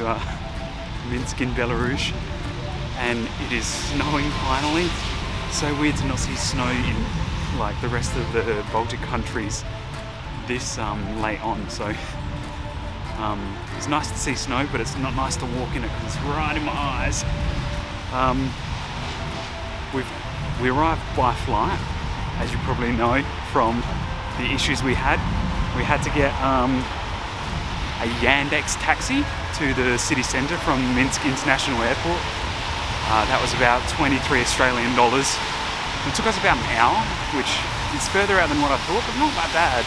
to Minsk in Belarus, and it is snowing finally. So weird to not see snow in like the rest of the Baltic countries this late on. So it's nice to see snow, but it's not nice to walk in it because it's right in my eyes. We arrived by flight, as you probably know from the issues we had. We had to get a Yandex taxi to the city centre from Minsk International Airport. That was about 23 Australian dollars. It took us about an hour, which is further out than what I thought, but not that bad.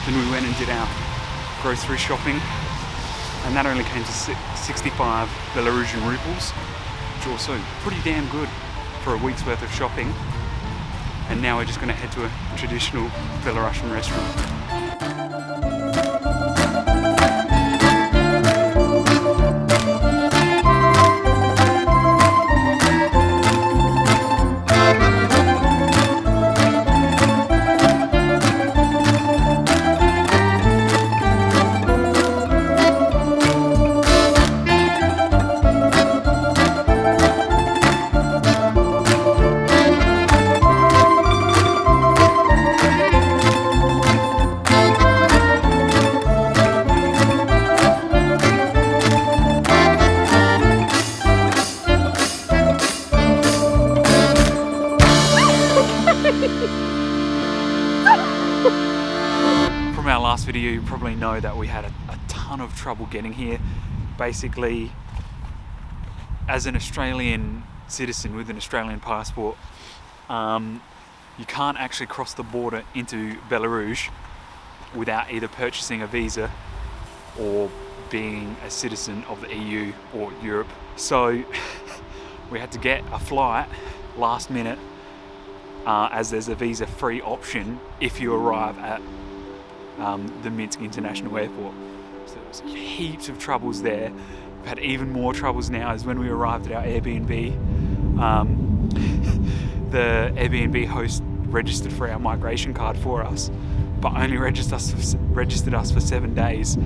Then we went and did our grocery shopping, and that only came to 65 Belarusian rubles, which also pretty damn good for a week's worth of shopping. And now we're just going to head to a traditional Belarusian restaurant. From our last video, you probably know that we had a ton of trouble getting here. Basically, as an Australian citizen with an Australian passport, you can't actually cross the border into Belarus without either purchasing a visa or being a citizen of the EU or Europe. So we had to get a flight last minute, as there's a visa-free option if you arrive at the Minsk International Airport. So there was heaps of troubles there. We've had even more troubles now as when we arrived at our Airbnb. The Airbnb host registered for our migration card for us, but only registered us for 7 days.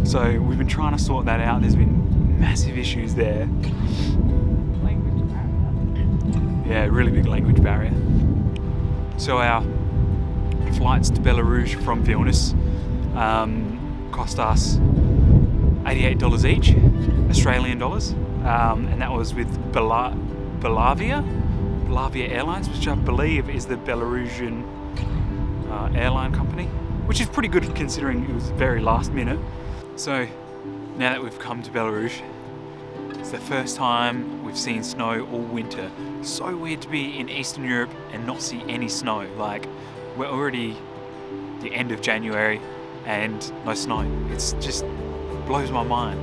So we've been trying to sort that out. There's been massive issues there. Yeah, really big language barrier. So our flights to Belarus from Vilnius cost us $88 each, Australian dollars, and that was with Belarus Airlines, which I believe is the Belarusian airline company, which is pretty good considering it was very last minute. So now that we've come to Belarus, it's the first time we've seen snow all winter. So weird to be in Eastern Europe and not see any snow. Like, we're already the end of January and no snow. It's just blows my mind.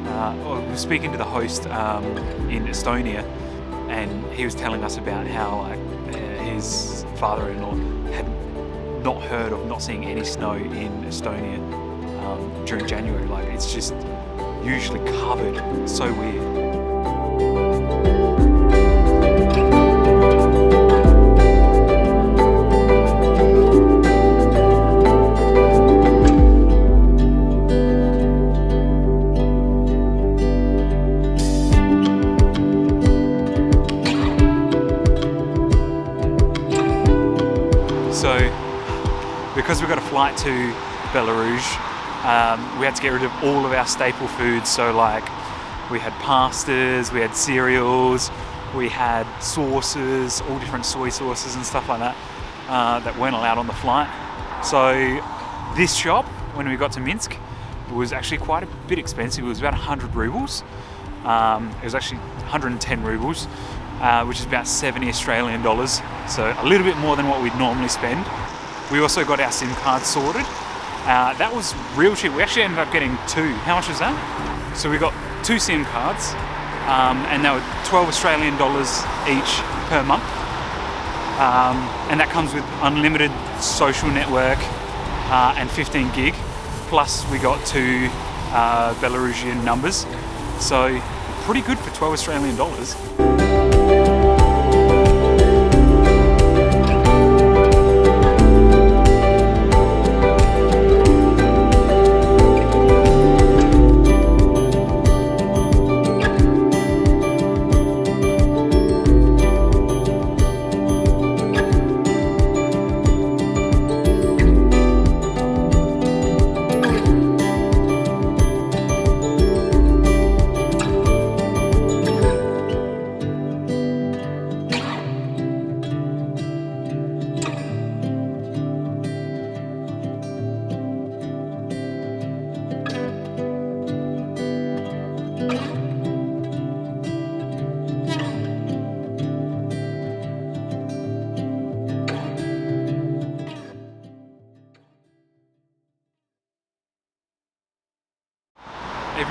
I was speaking to the host in Estonia, and he was telling us about how his father-in-law had not heard of not seeing any snow in Estonia during January. Like, it's just usually covered. It's so weird. So, because we got a flight to Belarus, we had to get rid of all of our staple foods. So like, we had pastas, we had cereals, we had sauces, all different soy sauces and stuff like that, that weren't allowed on the flight. So this shop, when we got to Minsk, was actually quite a bit expensive. It was about 100 rubles. It was actually 110 rubles, which is about 70 Australian dollars. So a little bit more than what we'd normally spend. We also got our SIM card sorted. That was real cheap. We actually ended up getting two. How much was that? So we got two SIM cards, and they were 12 Australian dollars each per month. And that comes with unlimited social network and 15 gig. Plus we got two Belarusian numbers. So pretty good for 12 Australian dollars.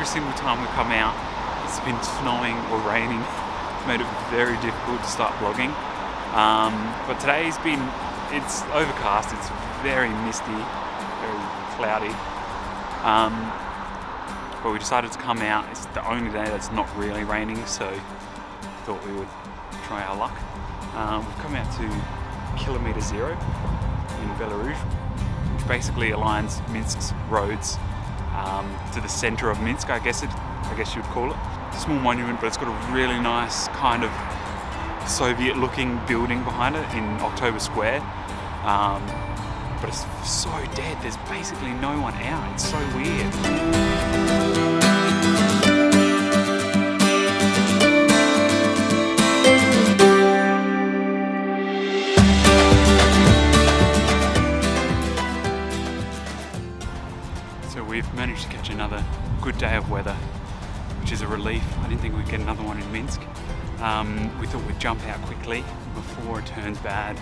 single time we come out, it's been snowing or raining. It's made it very difficult to start vlogging. But today's been, it's overcast, it's very misty, very cloudy. But we decided to come out. It's the only day that's not really raining, so thought we would try our luck. We've come out to Kilometre Zero in Belarus, which basically aligns Minsk's roads to the centre of Minsk, I guess you would call it. It's a small monument, but it's got a really nice kind of Soviet-looking building behind it in October Square. But it's so dead. There's basically no one out. It's so weird. So we've managed to catch another good day of weather, which is a relief. I didn't think we'd get another one in Minsk. We thought we'd jump out quickly before it turns bad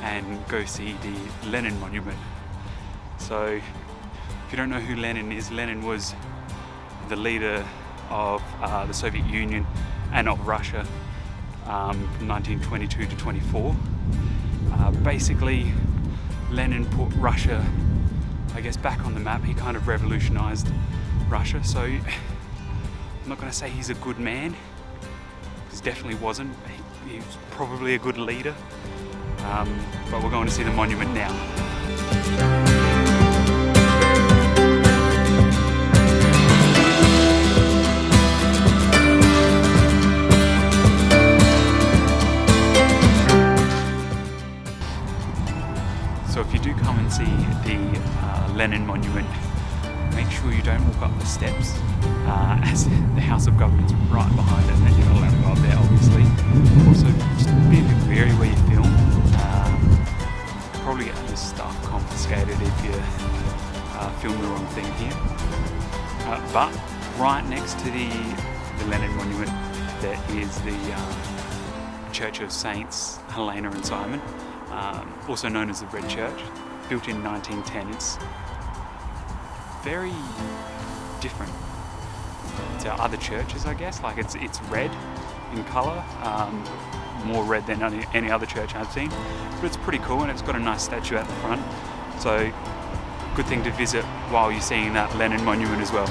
and go see the Lenin monument. So if you don't know who Lenin is, Lenin was the leader of the Soviet Union and of Russia from 1922 to 24. Basically, Lenin put Russia, I guess, back on the map. He kind of revolutionized Russia. So I'm not going to say he's a good man, because definitely wasn't. He was probably a good leader. But we're going to see the monument now. So if you do come and see the Lenin monument, make sure you don't walk up the steps, as the House of Government's right behind it, and you're not allowed to go up there, obviously. Also, just be a bit wary where you film. Probably get your stuff confiscated if you film the wrong thing here. But right next to the Lenin monument, there is the Church of Saints Helena and Simon, also known as the Red Church, built in 1910. It's very different to other churches, I guess. Like it's red in colour, more red than any other church I've seen, but it's pretty cool, and it's got a nice statue at the front, so good thing to visit while you're seeing that Lenin monument as well.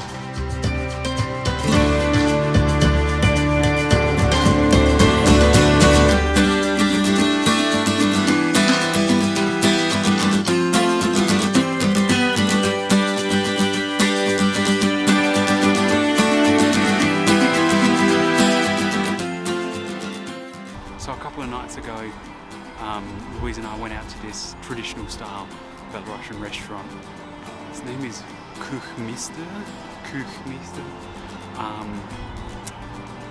So a couple of nights ago, Louise and I went out to this traditional style Belarusian restaurant. His name is Kuchmister,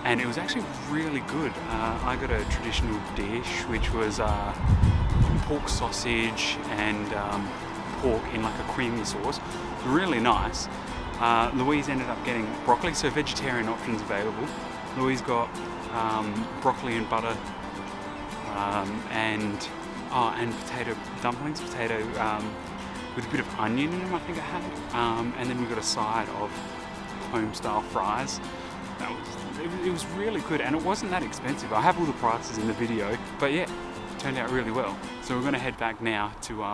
and it was actually really good. I got a traditional dish, which was pork sausage and pork in like a creamy sauce. Really nice. Louise ended up getting broccoli, so vegetarian options available. Louise got broccoli and butter, and potato dumplings, with a bit of onion in them, I think it had. And then we got a side of home-style fries. It was really good, and it wasn't that expensive. I have all the prices in the video, but yeah, it turned out really well. So we're going to head back now to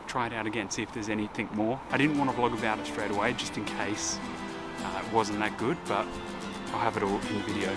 try it out again, see if there's anything more. I didn't want to vlog about it straight away, just in case it wasn't that good, but I'll have it all in the video.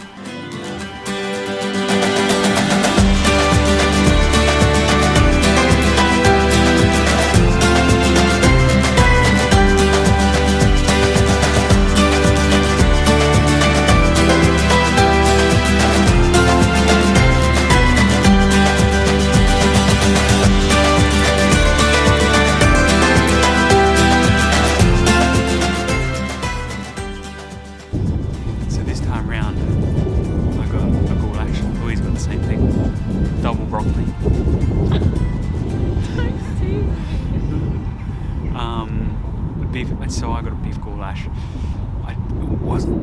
So I got a beef goulash. It wasn't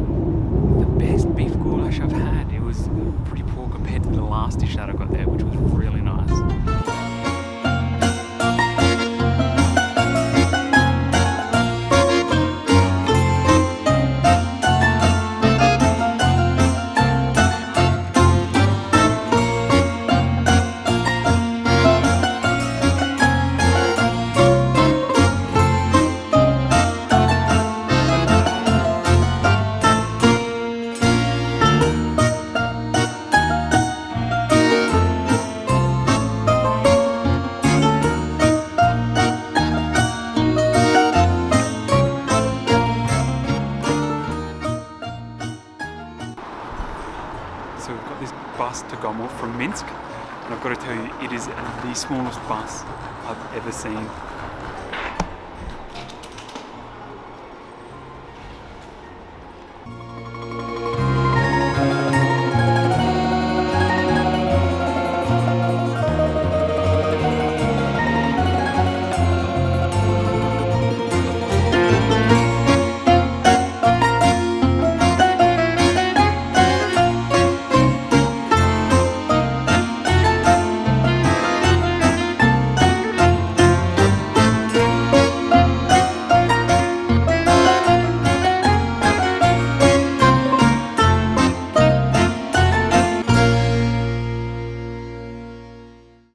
the best beef goulash I've had. It was pretty poor compared to the last dish that I got there, which was really nice. Minsk, and I've got to tell you, it is the smallest bus I've ever seen.